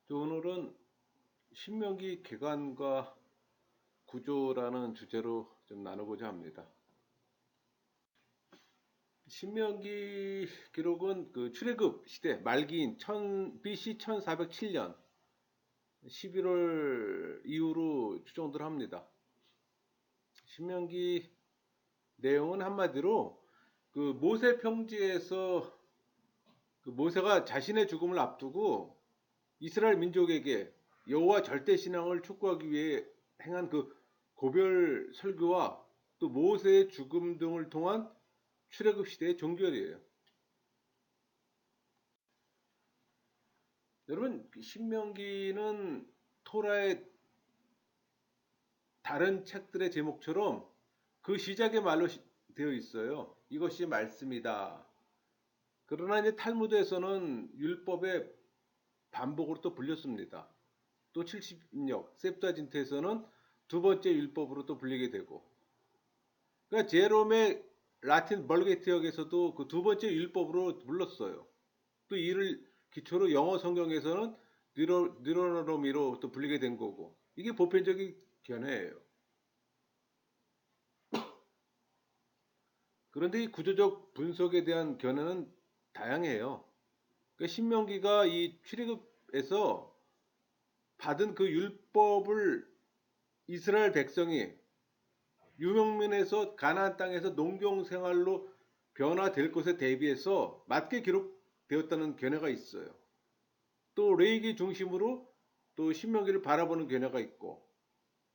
오늘은 신명기 개관과 구조라는 주제로 좀 나누고자 합니다. 신명기 기록은 그 출애굽 시대 말기인 BC 1407년 11월 이후로 추정들 합니다. 신명기 내용은 한마디로 그 모세 평지에서 그 모세가 자신의 죽음을 앞두고 이스라엘 민족에게 여호와 절대 신앙을 촉구하기 위해 행한 그 고별 설교와 또 모세의 죽음 등을 통한 출애굽 시대의 종결이에요. 여러분, 신명기는 토라의 다른 책들의 제목처럼 그 시작의 말로 되어 있어요. 이것이 말씀이다. 그러나 이제 탈무드에서는 율법의 반복으로 또 불렸습니다. 또 70역 셉타진트에서는 두 번째 율법으로 또 불리게 되고, 그러니까 제롬의 라틴 벌게티역에서도 그 두 번째 율법으로 불렀어요. 또 이를 기초로 영어 성경에서는 뉴로노미로 또 불리게 된 거고, 이게 보편적인 견해예요. 그런데 이 구조적 분석에 대한 견해는 다양해요. 그러니까 신명기가 이 출애굽에서 받은 그 율법을 이스라엘 백성이 유명민에서 가나안 땅에서 농경 생활로 변화될 것에 대비해서 맞게 기록되었다는 견해가 있어요. 또 레이기 중심으로 또 신명기를 바라보는 견해가 있고,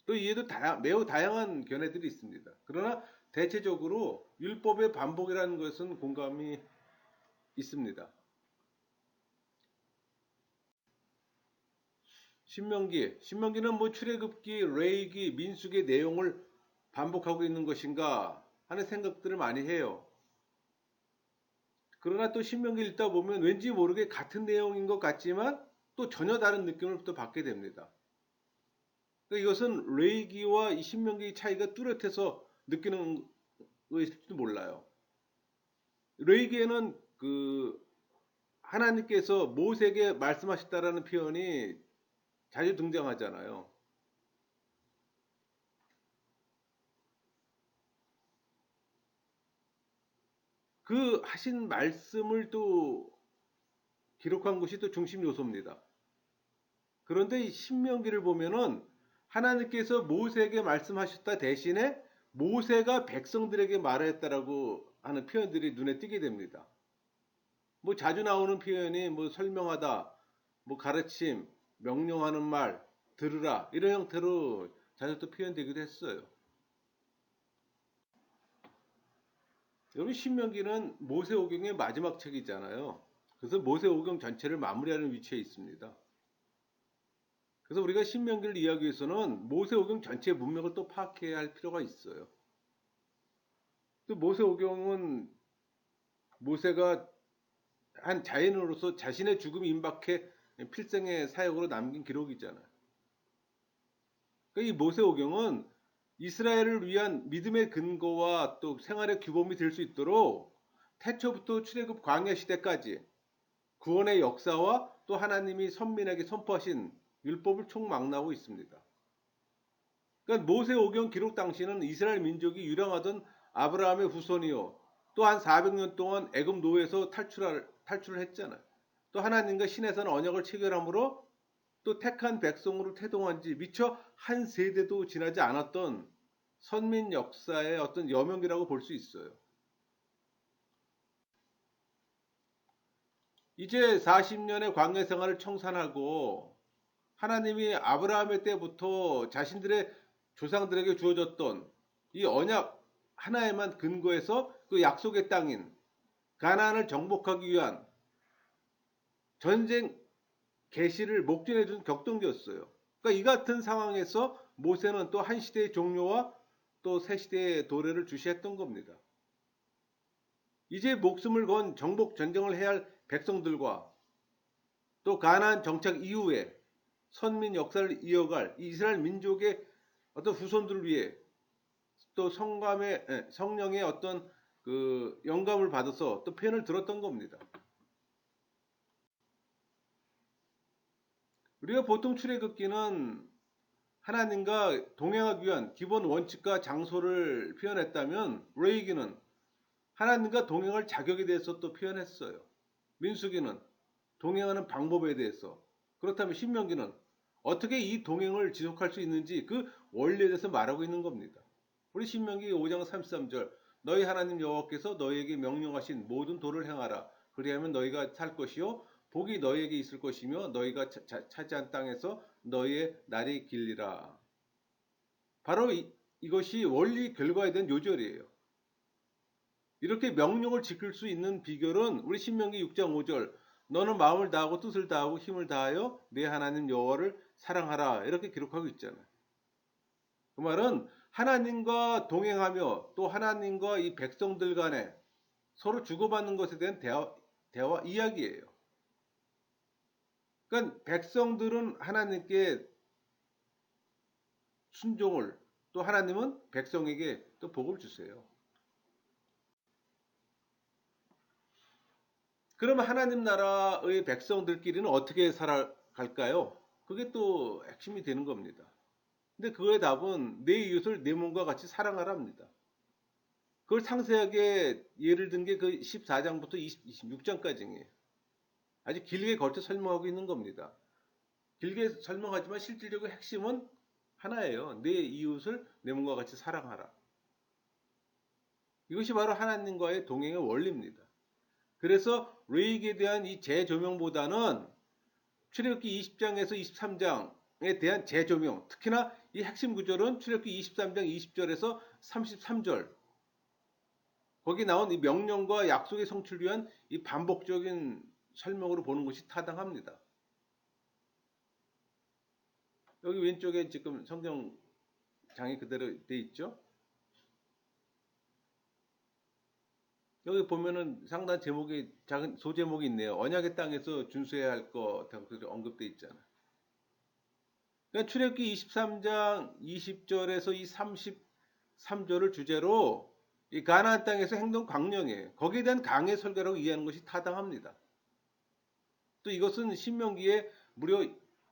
또 이에도 매우 다양한 견해들이 있습니다. 그러나 대체적으로 율법의 반복이라는 것은 공감이 있습니다. 신명기는 뭐 출애굽기, 레이기, 민수기의 내용을 반복하고 있는 것인가 하는 생각들을 많이 해요. 그러나 또 신명기 읽다 보면 왠지 모르게 같은 내용인 것 같지만 또 전혀 다른 느낌을 또 받게 됩니다. 그러니까 이것은 레이기와 이 신명기 차이가 뚜렷해서 느끼는 것일지도 몰라요. 레이기에는 그 하나님께서 모세에게 말씀하셨다라는 표현이 자주 등장하잖아요. 그 하신 말씀을 또 기록한 것이 또 중심 요소입니다. 그런데 이 신명기를 보면은 하나님께서 모세에게 말씀하셨다 대신에 모세가 백성들에게 말했다라고 하는 표현들이 눈에 띄게 됩니다. 뭐 자주 나오는 표현이 뭐 설명하다, 뭐 가르침, 명령하는 말, 들으라 이런 형태로 자주 또 표현되기도 했어요. 여러분 신명기는 모세오경의 마지막 책이잖아요. 그래서 모세오경 전체를 마무리하는 위치에 있습니다. 그래서 우리가 신명기를 이해하기 위해서는 모세오경 전체 문맥을 또 파악해야 할 필요가 있어요. 또 모세오경은 모세가 한 자연으로서 자신의 죽음이 임박해 필생의 사역으로 남긴 기록이잖아요. 그러니까 이 모세오경은 이스라엘을 위한 믿음의 근거와 또 생활의 규범이 될 수 있도록 태초부터 출애굽 광야 시대까지 구원의 역사와 또 하나님이 선민에게 선포하신 율법을 총망라하고 있습니다. 그러니까 모세오경 기록 당시는 이스라엘 민족이 유랑하던 아브라함의 후손이요. 또 한 400년 동안 애굽 노예에서 탈출을 했잖아요. 또 하나님과 신에서는 언약을 체결함으로 또 택한 백성으로 태동한 지 미처 한 세대도 지나지 않았던 선민 역사의 어떤 여명이라고 볼 수 있어요. 이제 40년의 광야 생활을 청산하고 하나님이 아브라함의 때부터 자신들의 조상들에게 주어졌던 이 언약 하나에만 근거해서 그 약속의 땅인 가나안을 정복하기 위한 전쟁 개시를 목전에 둔 격동기였어요. 그러니까 이 같은 상황에서 모세는 또 한 시대의 종료와 또 새 시대의 도래를 주시했던 겁니다. 이제 목숨을 건 정복 전쟁을 해야 할 백성들과 또 가나안 정착 이후에 선민 역사를 이어갈 이스라엘 민족의 어떤 후손들을 위해 또 성령의 어떤 그 영감을 받아서 또 편을 들었던 겁니다. 우리가 보통 출애굽기는 하나님과 동행하기 위한 기본 원칙과 장소를 표현했다면 레위기는 하나님과 동행할 자격에 대해서 또 표현했어요. 민수기는 동행하는 방법에 대해서, 그렇다면 신명기는 어떻게 이 동행을 지속할 수 있는지 그 원리에 대해서 말하고 있는 겁니다. 우리 신명기 5장 33절 너희 하나님 여호와께서 너희에게 명령하신 모든 도를 행하라. 그리하면 너희가 살 것이요 복이 너희에게 있을 것이며 너희가 차지한 땅에서 너희의 날이 길리라. 바로 이것이 원리 결과에 대한 요절이에요. 이렇게 명령을 지킬 수 있는 비결은 우리 신명기 6장 5절 너는 마음을 다하고 뜻을 다하고 힘을 다하여 내 하나님 여호와를 사랑하라 이렇게 기록하고 있잖아요. 그 말은 하나님과 동행하며 또 하나님과 이 백성들 간에 서로 주고받는 것에 대한 대화 이야기예요. 그러니까 백성들은 하나님께 순종을 또 하나님은 백성에게 또 복을 주세요. 그러면 하나님 나라의 백성들끼리는 어떻게 살아갈까요? 그게 또 핵심이 되는 겁니다. 근데 그거의 답은 내 이웃을 내 몸과 같이 사랑하랍니다. 그걸 상세하게 예를 든 게 그 14장부터 26장까지예요. 아주 길게 걸쳐 설명하고 있는 겁니다. 길게 설명하지만 실질적으로 핵심은 하나예요. 내 이웃을 내 몸과 같이 사랑하라. 이것이 바로 하나님과의 동행의 원리입니다. 그래서 레위기에 대한 이 재조명보다는 출애굽기 20장에서 23장에 대한 재조명, 특히나 이 핵심 구절은 출애굽기 23장 20절에서 33절 거기 나온 이 명령과 약속의 성취를 위한 이 반복적인 설명으로 보는 것이 타당합니다. 여기 왼쪽에 지금 성경장이 그대로 돼 있죠. 여기 보면은 상당 제목이 작은 소제목이 있네요. 언약의 땅에서 준수해야 할 것하고 언급돼 있잖아요. 그러니까 출애굽기 23장 20절에서 이 33절을 주제로 이 가나안 땅에서 행동 광령이에요. 거기에 대한 강해 설교라고 이해하는 것이 타당합니다. 또 이것은 신명기에 무려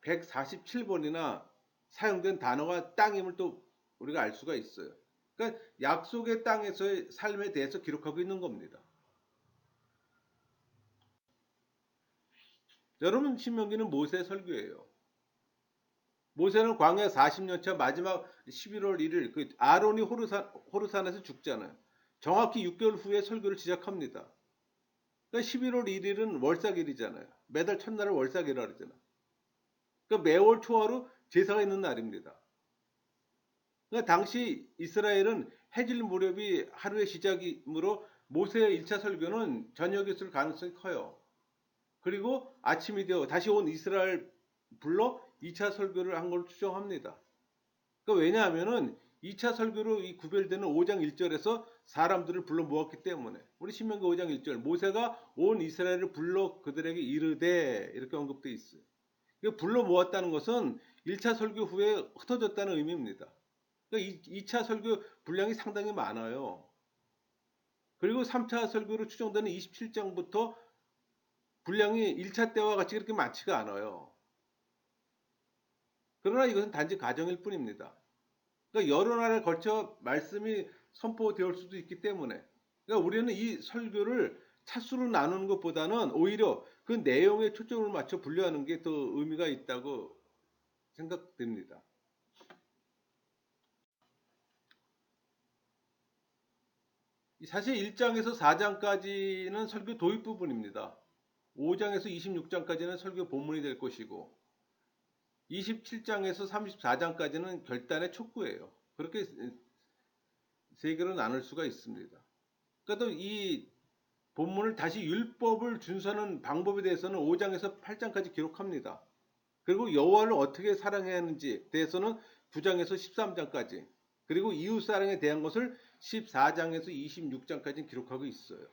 147번이나 사용된 단어가 땅임을 또 우리가 알 수가 있어요. 그러니까 약속의 땅에서의 삶에 대해서 기록하고 있는 겁니다. 여러분 신명기는 모세의 설교예요. 모세는 광야 40년 차 마지막 11월 1일 그 아론이 호르산에서 죽잖아요. 정확히 6개월 후에 설교를 시작합니다. 그러니까 11월 1일은 월삭일이잖아요. 매달 첫날을 월삭이라 그러잖아요. 그러니까 매월 초하루 제사가 있는 날입니다. 그러니까 당시 이스라엘은 해질 무렵이 하루의 시작이므로 모세의 1차 설교는 저녁에 있을 가능성이 커요. 그리고 아침이 되어 다시 온 이스라엘 불러 2차 설교를 한 걸로 추정합니다. 그러니까 왜냐하면은 2차 설교로 이 구별되는 5장 1절에서 사람들을 불러 모았기 때문에 우리 신명기 5장 1절 모세가 온 이스라엘을 불러 그들에게 이르되 이렇게 언급되어 있어요. 불러 모았다는 것은 1차 설교 후에 흩어졌다는 의미입니다. 그러니까 2차 설교 분량이 상당히 많아요. 그리고 3차 설교로 추정되는 27장부터 분량이 1차 때와 같이 그렇게 많지가 않아요. 그러나 이것은 단지 가정일 뿐입니다. 그러니까 여러 날에 걸쳐 말씀이 선포될 수도 있기 때문에 그러니까 우리는 이 설교를 차수로 나누는 것보다는 오히려 그 내용에 초점을 맞춰 분류하는 게 더 의미가 있다고 생각됩니다. 사실 1장에서 4장까지는 설교 도입 부분입니다. 5장에서 26장까지는 설교 본문이 될 것이고 27장에서 34장까지는 결단의 촉구예요. 그렇게 세 개로 나눌 수가 있습니다. 그래도 이 본문을 다시 율법을 준수하는 방법에 대해서는 5장에서 8장까지 기록합니다. 그리고 여호와를 어떻게 사랑해야 하는지에 대해서는 9장에서 13장까지 그리고 이웃 사랑에 대한 것을 14장에서 26장까지 기록하고 있어요.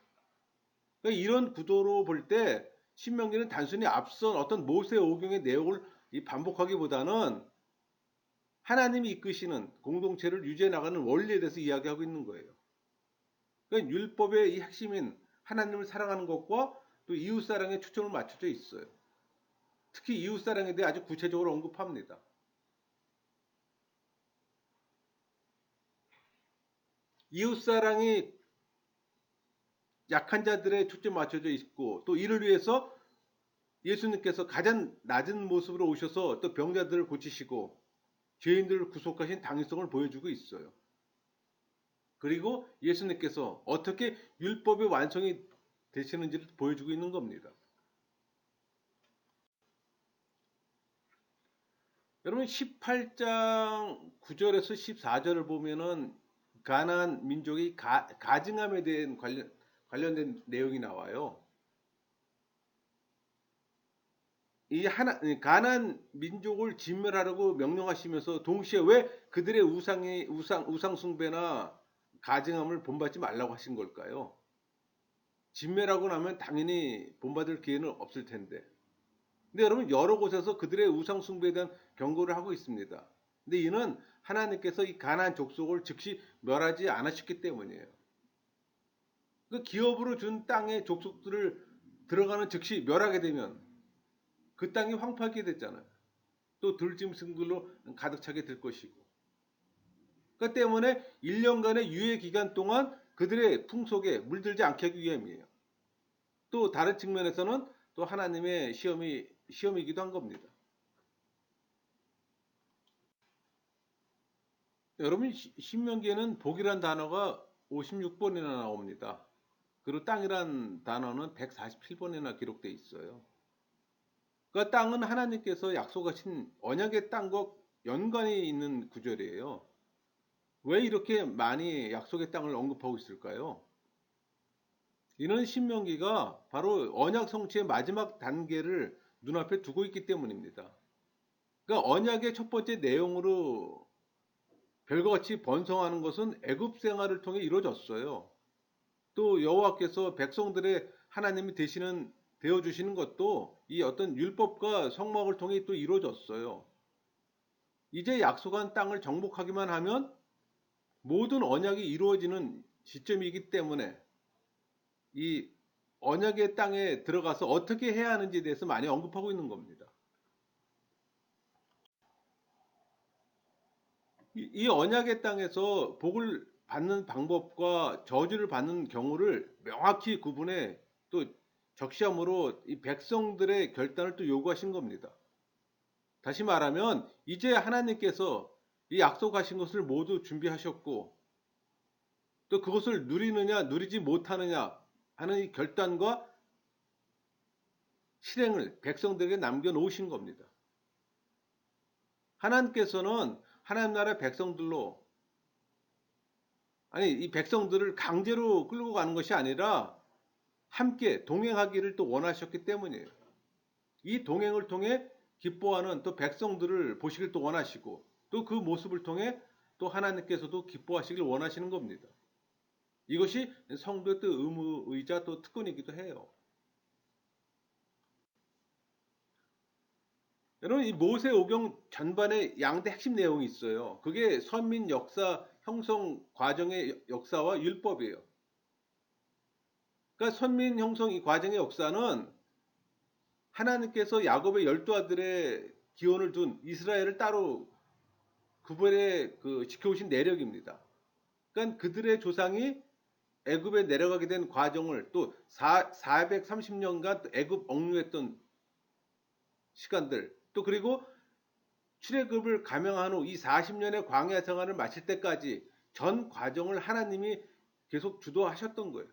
그러니까 이런 구도로 볼 때 신명기는 단순히 앞선 어떤 모세 오경의 내용을 반복하기보다는 하나님이 이끄시는 공동체를 유지해 나가는 원리에 대해서 이야기하고 있는 거예요. 그러니까 율법의 이 핵심인 하나님을 사랑하는 것과 또 이웃 사랑에 초점을 맞춰져 있어요. 특히 이웃사랑에 대해 아주 구체적으로 언급합니다. 이웃사랑이 약한 자들에 초점 맞춰져 있고 또 이를 위해서 예수님께서 가장 낮은 모습으로 오셔서 또 병자들을 고치시고 죄인들을 구속하신 당위성을 보여주고 있어요. 그리고 예수님께서 어떻게 율법의 완성이 되시는지를 보여주고 있는 겁니다. 여러분 18장 9절에서 14절을 보면은 가나안 민족이 가증함에 대한 관련된 내용이 나와요. 이 가나안 민족을 진멸하라고 명령하시면서 동시에 왜 그들의 우상 숭배나 가증함을 본받지 말라고 하신 걸까요? 진멸하고 나면 당연히 본받을 기회는 없을 텐데. 근데 여러분 여러 곳에서 그들의 우상 숭배에 대한 경고를 하고 있습니다. 근데 이는 하나님께서 이 가나안 족속을 즉시 멸하지 않으셨기 때문이에요. 그 기업으로 준 땅의 족속들을 들어가는 즉시 멸하게 되면 그 땅이 황폐하게 됐잖아요. 또 들짐승들로 가득 차게 될 것이고. 그 때문에 1년간의 유예 기간 동안 그들의 풍속에 물들지 않게 하기 위함이에요. 또 다른 측면에서는 또 하나님의 시험이기도 한 겁니다. 여러분 신명기에는 복이란 단어가 56번이나 나옵니다. 그리고 땅이란 단어는 147번이나 기록되어 있어요. 그 땅은 하나님께서 약속하신 언약의 땅과 연관이 있는 구절이에요. 왜 이렇게 많이 약속의 땅을 언급하고 있을까요? 이는 신명기가 바로 언약 성취의 마지막 단계를 눈앞에 두고 있기 때문입니다. 그러니까 언약의 첫 번째 내용으로 별과 같이 번성하는 것은 애굽 생활을 통해 이루어졌어요. 또 여호와께서 백성들의 하나님이 되어 주시는 것도 이 어떤 율법과 성막을 통해 또 이루어졌어요. 이제 약속한 땅을 정복하기만 하면 모든 언약이 이루어지는 시점이기 때문에 이 언약의 땅에 들어가서 어떻게 해야 하는지에 대해서 많이 언급하고 있는 겁니다. 이 언약의 땅에서 복을 받는 방법과 저주를 받는 경우를 명확히 구분해 또 적시함으로 이 백성들의 결단을 또 요구하신 겁니다. 다시 말하면 이제 하나님께서 이 약속하신 것을 모두 준비하셨고 또 그것을 누리느냐 누리지 못하느냐 하는 이 결단과 실행을 백성들에게 남겨놓으신 겁니다. 하나님께서는 하나님 나라 백성들로 이 백성들을 강제로 끌고 가는 것이 아니라 함께 동행하기를 또 원하셨기 때문이에요. 이 동행을 통해 기뻐하는 또 백성들을 보시길 또 원하시고 또 그 모습을 통해 또 하나님께서도 기뻐하시길 원하시는 겁니다. 이것이 성도의 또 의무이자 또 특권이기도 해요. 여러분 이 모세오경 전반에 양대 핵심 내용이 있어요. 그게 선민 역사 형성 과정의 역사와 율법이에요. 그러니까 선민 형성 이 과정의 역사는 하나님께서 야곱의 12아들의 기원을 둔 이스라엘을 따로 구별해 지켜오신 내력입니다. 그러니까 그들의 조상이 애굽에 내려가게 된 과정을 또 430년간 애굽 억류했던 시간들 또 그리고 출애굽을 감행한 후 이 40년의 광야 생활을 마칠 때까지 전 과정을 하나님이 계속 주도하셨던 거예요.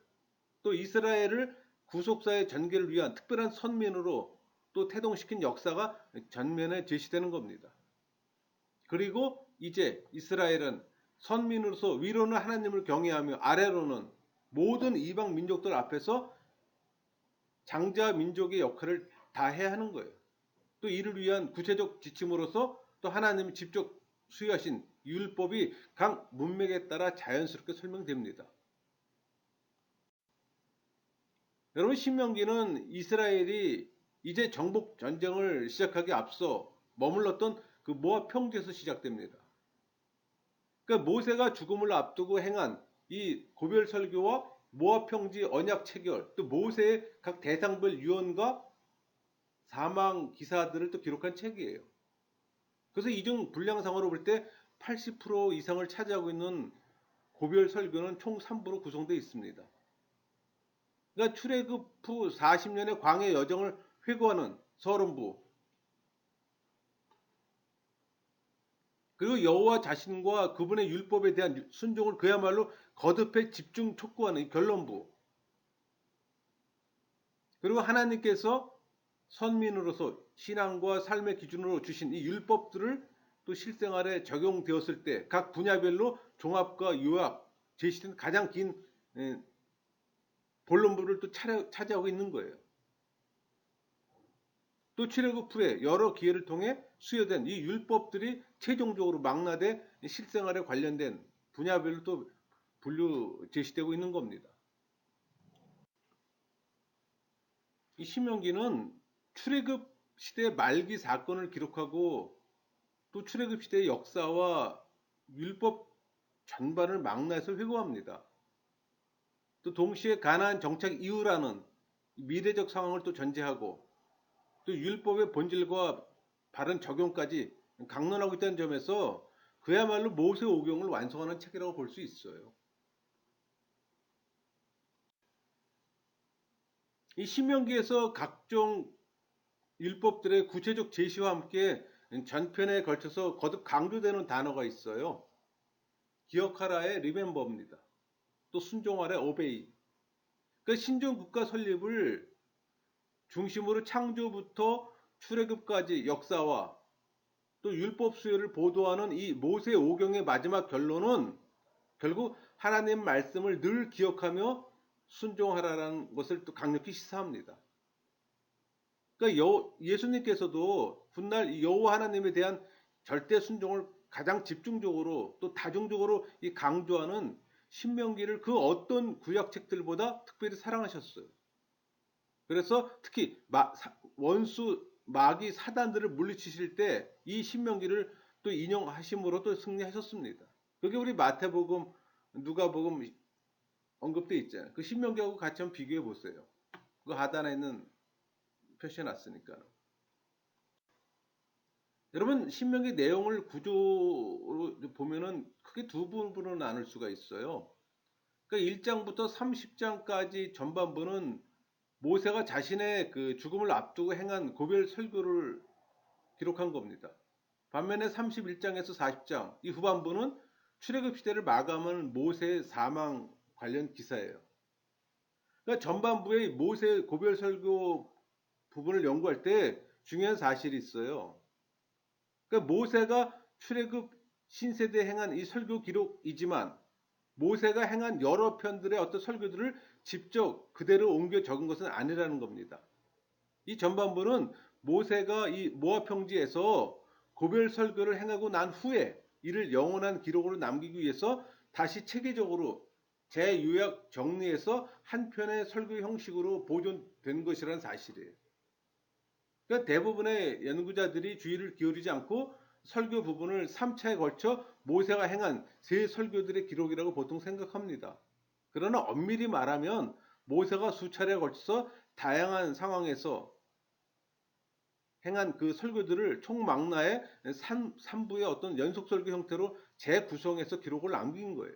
또 이스라엘을 구속사의 전개를 위한 특별한 선민으로 또 태동시킨 역사가 전면에 제시되는 겁니다. 그리고 이제 이스라엘은 선민으로서 위로는 하나님을 경외하며 아래로는 모든 이방 민족들 앞에서 장자 민족의 역할을 다 해야 하는 거예요. 또 이를 위한 구체적 지침으로서 또 하나님이 직접 수여하신 율법이 각 문맥에 따라 자연스럽게 설명됩니다. 여러분 신명기는 이스라엘이 이제 정복 전쟁을 시작하기 앞서 머물렀던 그 모압 평지에서 시작됩니다. 그러니까 모세가 죽음을 앞두고 행한 이 고별 설교와 모압 평지 언약 체결, 또 모세의 각 대상별 유언과 사망 기사들을 또 기록한 책이에요. 그래서 이중 분량상으로 볼 때 80% 이상을 차지하고 있는 고별 설교는 총 3부로 구성되어 있습니다. 그러니까 출애굽 후 40년의 광해 여정을 회고하는 서론부, 그리고 여호와 자신과 그분의 율법에 대한 순종을 그야말로 거듭해 집중 촉구하는 결론부, 그리고 하나님께서 선민으로서 신앙과 삶의 기준으로 주신 이 율법들을 또 실생활에 적용되었을 때 각 분야별로 종합과 요약 제시된 가장 긴 본론부를 또 차지하고 있는 거예요. 또 출애굽 후에 여러 기회를 통해 수여된 이 율법들이 최종적으로 망라돼 실생활에 관련된 분야별로 또 분류 제시되고 있는 겁니다. 이 신명기는 출애굽 시대 말기 사건을 기록하고 또 출애굽 시대의 역사와 율법 전반을 망라해서 회고합니다. 또 동시에 가나안 정착 이후라는 미래적 상황을 또 전제하고 또 율법의 본질과 바른 적용까지 강론하고 있다는 점에서 그야말로 모세 오경을 완성하는 책이라고 볼 수 있어요. 이 신명기에서 각종 율법들의 구체적 제시와 함께 전편에 걸쳐서 거듭 강조되는 단어가 있어요. 기억하라의 remember입니다. 또 순종하라의 obey. 그 신종 국가 설립을 중심으로 창조부터 출애굽까지 역사와 또 율법 수요를 보도하는 이 모세 오경의 마지막 결론은 결국 하나님 말씀을 늘 기억하며 순종하라는 것을 또 강력히 시사합니다. 그러니까 예수님께서도 훗날 여호와 하나님에 대한 절대 순종을 가장 집중적으로 또 다중적으로 강조하는 신명기를 그 어떤 구약책들보다 특별히 사랑하셨어요. 그래서 특히 원수 마귀 사단들을 물리치실 때 이 신명기를 또 인용하심으로 또 승리하셨습니다. 그게 우리 마태복음, 누가복음 언급돼 있잖아요. 그 신명기하고 같이 한번 비교해 보세요. 그 하단에 있는 표시해 놨으니까. 여러분 신명기 내용을 구조로 보면은 크게 두 부분으로 나눌 수가 있어요. 그러니까 1장부터 30장까지 전반부는 모세가 자신의 그 죽음을 앞두고 행한 고별 설교를 기록한 겁니다. 반면에 31장에서 40장 이 후반부는 출애굽 시대를 마감하는 모세의 사망 관련 기사예요. 그러니까 전반부의 모세 고별 설교 부분을 연구할 때 중요한 사실이 있어요. 그러니까 모세가 출애굽 신세대에 행한 이 설교 기록이지만 모세가 행한 여러 편들의 어떤 설교들을 직접 그대로 옮겨 적은 것은 아니라는 겁니다. 이 전반부는 모세가 이 모압 평지에서 고별 설교를 행하고 난 후에 이를 영원한 기록으로 남기기 위해서 다시 체계적으로 재요약 정리해서 한 편의 설교 형식으로 보존된 것이라는 사실이에요. 그러니까 대부분의 연구자들이 주의를 기울이지 않고 설교 부분을 3차에 걸쳐 모세가 행한 세 설교들의 기록이라고 보통 생각합니다. 그러나 엄밀히 말하면 모세가 수차례에 걸쳐서 다양한 상황에서 행한 그 설교들을 총망라해 3부의 어떤 연속 설교 형태로 재구성해서 기록을 남긴 거예요.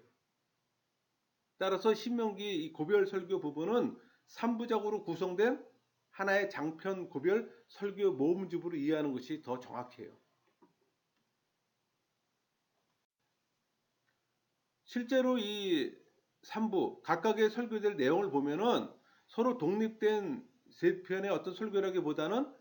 따라서 신명기 이 고별 설교 부분은 3부작으로 구성된 하나의 장편 고별 설교 모음집으로 이해하는 것이 더 정확해요. 실제로 이 3부 각각의 설교들 내용을 보면은 서로 독립된 세 편의 어떤 설교라기보다는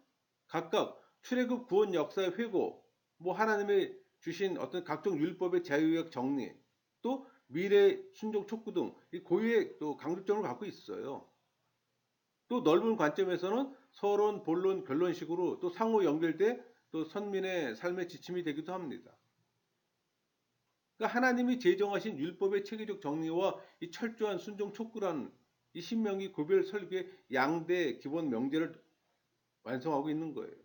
각각 출애굽 구원 역사의 회고, 뭐 하나님의 주신 어떤 각종 율법의 자유역 정리, 또 미래 순종 촉구 등 이 고유의 또 강조점을 갖고 있어요. 또 넓은 관점에서는 서론, 본론, 결론식으로 또 상호 연결돼 또 선민의 삶의 지침이 되기도 합니다. 그러니까 하나님이 제정하신 율법의 체계적 정리와 이 철저한 순종 촉구라는 이 신명기 고별 설교의 양대 기본 명제를 완성하고 있는 거예요.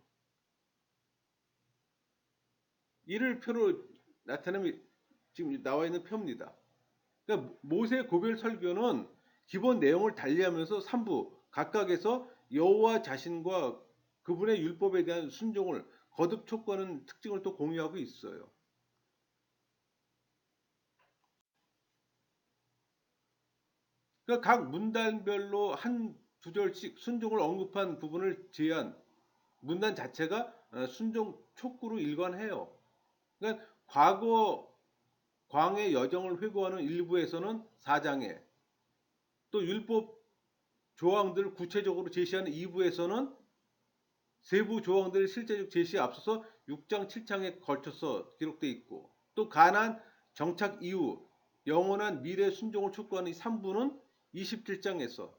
이를 표로 나타내면 지금 나와 있는 표입니다. 그러니까 모세 고별 설교는 기본 내용을 달리하면서 3부 각각에서 여호와 자신과 그분의 율법에 대한 순종을 거듭 촉구하는 특징을 또 공유하고 있어요. 그러니까 각 문단별로 한 구절씩 순종을 언급한 부분을 제한 문단 자체가 순종 촉구로 일관해요. 그러니까 과거 광해 여정을 회고하는 일부에서는 4장에 또 율법 조항들을 구체적으로 제시하는 2부에서는 세부 조항들의 실제적 제시에 앞서서 6장, 7장에 걸쳐서 기록되어 있고 또 가나안 정착 이후 영원한 미래 순종을 촉구하는 3부는 27장에서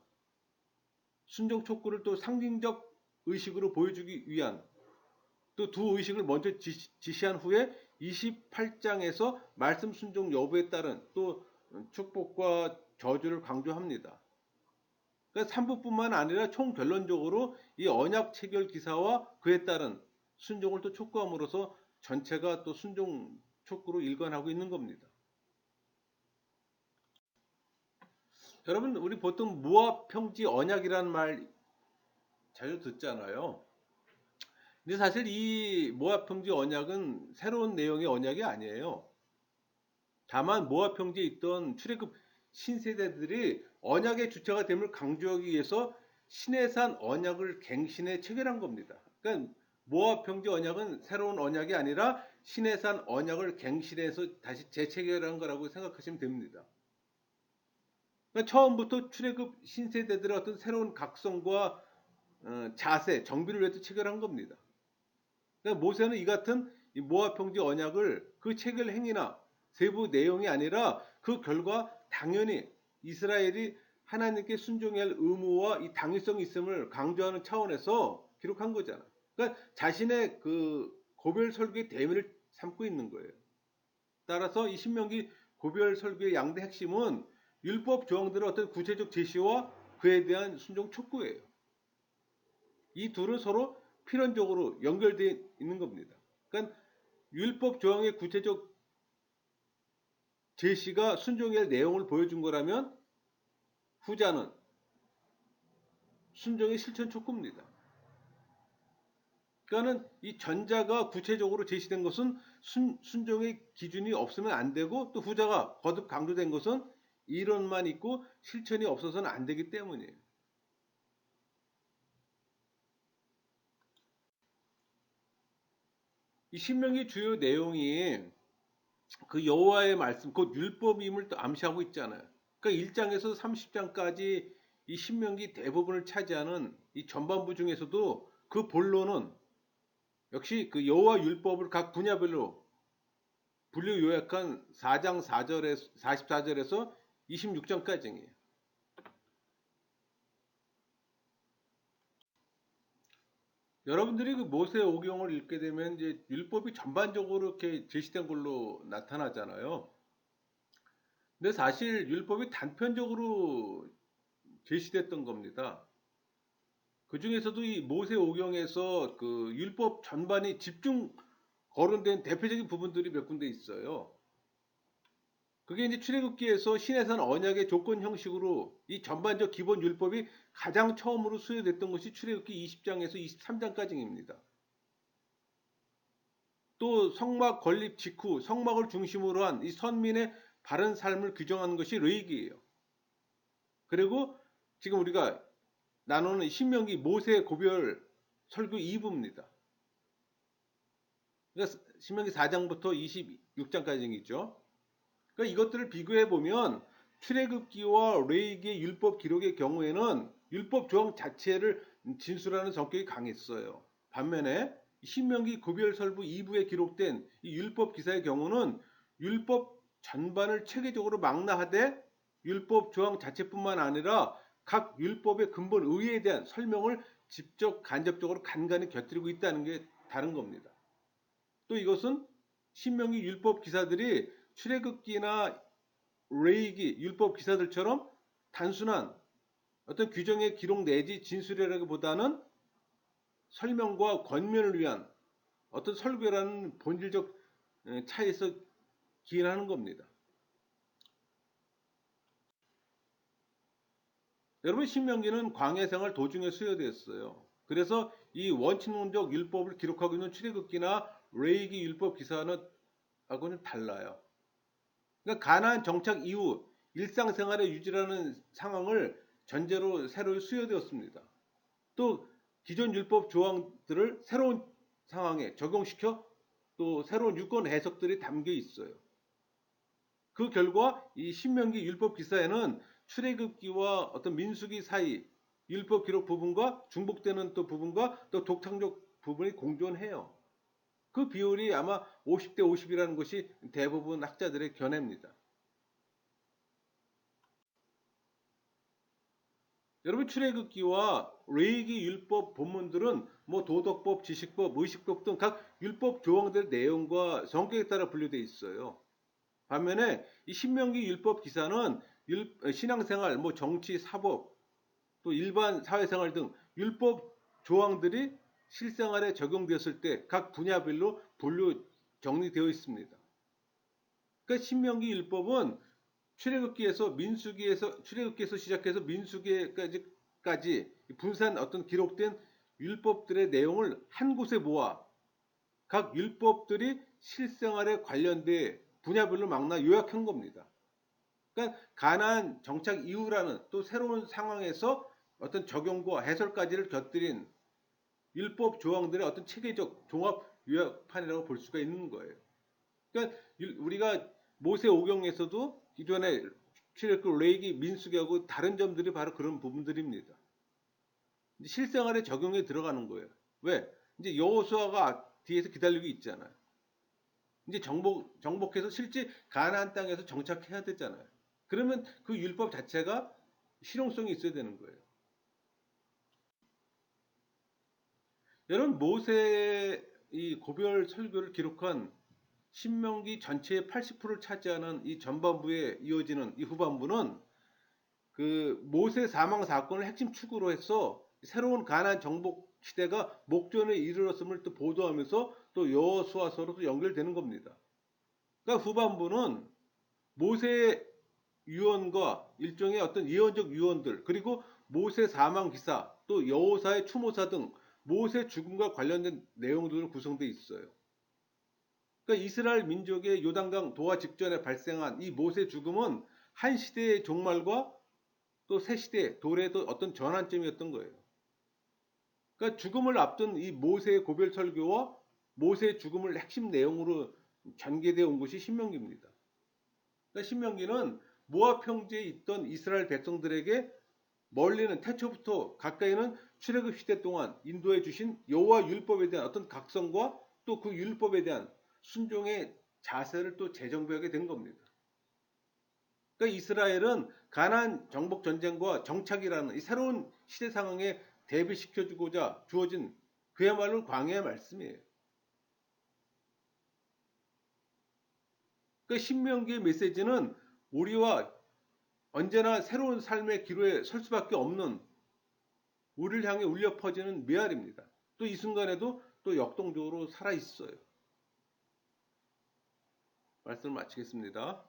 순종 촉구를 또 상징적 의식으로 보여주기 위한 또 두 의식을 먼저 지시한 후에 28장에서 말씀 순종 여부에 따른 또 축복과 저주를 강조합니다. 그러니까 3부뿐만 아니라 총 결론적으로 이 언약 체결 기사와 그에 따른 순종을 또 촉구함으로써 전체가 또 순종 촉구로 일관하고 있는 겁니다. 여러분 우리 보통 모압 평지 언약이라는 말 자주 듣잖아요. 근데 사실 이 모압 평지 언약은 새로운 내용의 언약이 아니에요. 다만 모압 평지에 있던 출애굽 신세대들이 언약의 주체가 됨을 강조하기 위해서 시내산 언약을 갱신해 체결한 겁니다. 그러니까 모압 평지 언약은 새로운 언약이 아니라 시내산 언약을 갱신해서 다시 재체결한 거라고 생각하시면 됩니다. 그러니까 처음부터 출애굽 신세대들의 어떤 새로운 각성과 자세, 정비를 위해서 체결한 겁니다. 그러니까 모세는 이 같은 모압 평지 언약을 그 체결 행위나 세부 내용이 아니라 그 결과 당연히 이스라엘이 하나님께 순종해야 할 의무와 이 당위성이 있음을 강조하는 차원에서 기록한 거잖아. 그러니까 자신의 그 고별 설교의 대미를 삼고 있는 거예요. 따라서 이 신명기 고별 설교의 양대 핵심은 율법 조항들의 어떤 구체적 제시와 그에 대한 순종 촉구예요. 이 둘은 서로 필연적으로 연결되어 있는 겁니다. 그러니까 율법 조항의 구체적 제시가 순종의 내용을 보여준 거라면 후자는 순종의 실천 촉구입니다. 그러니까는 이 전자가 구체적으로 제시된 것은 순종의 기준이 없으면 안 되고 또 후자가 거듭 강조된 것은 이론만 있고 실천이 없어서는 안 되기 때문이에요. 이 신명기 주요 내용이 그 여호와의 말씀, 곧 율법임을 또 암시하고 있잖아요. 그러니까 1장에서 30장까지 이 신명기 대부분을 차지하는 이 전반부 중에서도 그 본론은 역시 그 여호와 율법을 각 분야별로 분류 요약한 4장 4절에서 44절에서 26장까지예요. 여러분들이 그 모세 오경을 읽게 되면 이제 율법이 전반적으로 이렇게 제시된 걸로 나타나잖아요. 근데 사실 율법이 단편적으로 제시됐던 겁니다. 그 중에서도 이 모세 오경에서 그 율법 전반이 집중 거론된 대표적인 부분들이 몇 군데 있어요. 그게 이제 출애굽기에서 시내산 언약의 조건 형식으로 이 전반적 기본 율법이 가장 처음으로 수여됐던 것이 출애굽기 20장에서 23장까지입니다. 또 성막 건립 직후 성막을 중심으로 한 이 선민의 바른 삶을 규정하는 것이 레위기예요. 그리고 지금 우리가 나누는 신명기 모세 고별 설교 2부입니다. 그러니까 신명기 4장부터 26장까지죠. 그러니까 이것들을 비교해 보면 출애굽기와 레위기의 율법 기록의 경우에는 율법 조항 자체를 진술하는 성격이 강했어요. 반면에 신명기 고별설부 2부에 기록된 이 율법 기사의 경우는 율법 전반을 체계적으로 망라하되 율법 조항 자체뿐만 아니라 각 율법의 근본 의의에 대한 설명을 직접 간접적으로 간간히 곁들이고 있다는 게 다른 겁니다. 또 이것은 신명기 율법 기사들이 출애굽기나 레위기 율법 기사들처럼 단순한 어떤 규정의 기록 내지 진술이라기보다는 설명과 권면을 위한 어떤 설교라는 본질적 차이에서 기인하는 겁니다. 여러분 신명기는 광야 생활 도중에 수여됐어요. 그래서 이 원칙론적 율법을 기록하고 있는 출애굽기나 레위기 율법 기사는 하고는 달라요. 그러니까 가나안 정착 이후 일상생활의 유지라는 상황을 전제로 새로 수여되었습니다. 또 기존 율법 조항들을 새로운 상황에 적용시켜 또 새로운 유권 해석들이 담겨 있어요. 그 결과 이 신명기 율법 기사에는 출애굽기와 어떤 민수기 사이 율법 기록 부분과 중복되는 또 부분과 또 독창적 부분이 공존해요. 그 비율이 아마 50대 50이라는 것이 대부분 학자들의 견해입니다. 여러분 출애굽기와 레위기 율법 본문들은 뭐 도덕법, 지식법, 의식법 등 각 율법 조항들의 내용과 성격에 따라 분류되어 있어요. 반면에 이 신명기 율법 기사는 신앙생활, 뭐 정치, 사법, 또 일반 사회생활 등 율법 조항들이 실생활에 적용되었을 때 각 분야별로 분류 정리되어 있습니다. 그러니까 신명기 율법은 출애굽기에서 시작해서 민수기까지 분산 어떤 기록된 율법들의 내용을 한 곳에 모아 각 율법들이 실생활에 관련돼 분야별로 망라 요약한 겁니다. 그러니까 가나안 정착 이후라는 또 새로운 상황에서 어떤 적용과 해설까지를 곁들인 율법 조항들의 어떤 체계적 종합 요약판이라고 볼 수가 있는 거예요. 그러니까 우리가 모세 오경에서도 기존의 출애굽, 레위기, 민수기하고 다른 점들이 바로 그런 부분들입니다. 실생활에 적용에 들어가는 거예요. 왜? 이제 여호수아가 뒤에서 기다리고 있잖아요. 이제 정복해서 실제 가나안 땅에서 정착해야 되잖아요. 그러면 그 율법 자체가 실용성이 있어야 되는 거예요. 여러분 모세의 이 고별 설교를 기록한 신명기 전체의 80%를 차지하는 이 전반부에 이어지는 이 후반부는 그 모세 사망 사건을 핵심 축으로 해서 새로운 가나안 정복 시대가 목전에 이르렀음을 또 보도하면서 또 여호수아서로 또 연결되는 겁니다. 그러니까 후반부는 모세의 유언과 일종의 어떤 예언적 유언들 그리고 모세 사망 기사 또 여호사의 추모사 등 모세 죽음과 관련된 내용들로 구성되어 있어요. 그러니까 이스라엘 민족의 요단강 도하 직전에 발생한 이 모세 죽음은 한 시대의 종말과 또 새 시대 도래의 어떤 전환점이었던 거예요. 그러니까 죽음을 앞둔 이 모세의 고별 설교와 모세의 죽음을 핵심 내용으로 전개되어 온 것이 신명기입니다. 그러니까 신명기는 모압 평지에 있던 이스라엘 백성들에게 멀리는 태초부터 가까이는 출애굽 시대 동안 인도해 주신 여호와 율법에 대한 어떤 각성과 또 그 율법에 대한 순종의 자세를 또 재정비하게 된 겁니다. 그러니까 이스라엘은 가나안 정복 전쟁과 정착이라는 이 새로운 시대 상황에 대비시켜주고자 주어진 그야말로 광야의 말씀이에요. 그러니까 신명기의 메시지는 우리와 언제나 새로운 삶의 기로에 설 수밖에 없는 우리를 향해 울려 퍼지는 메아리입니다. 또 이 순간에도 또 역동적으로 살아 있어요. 말씀을 마치겠습니다.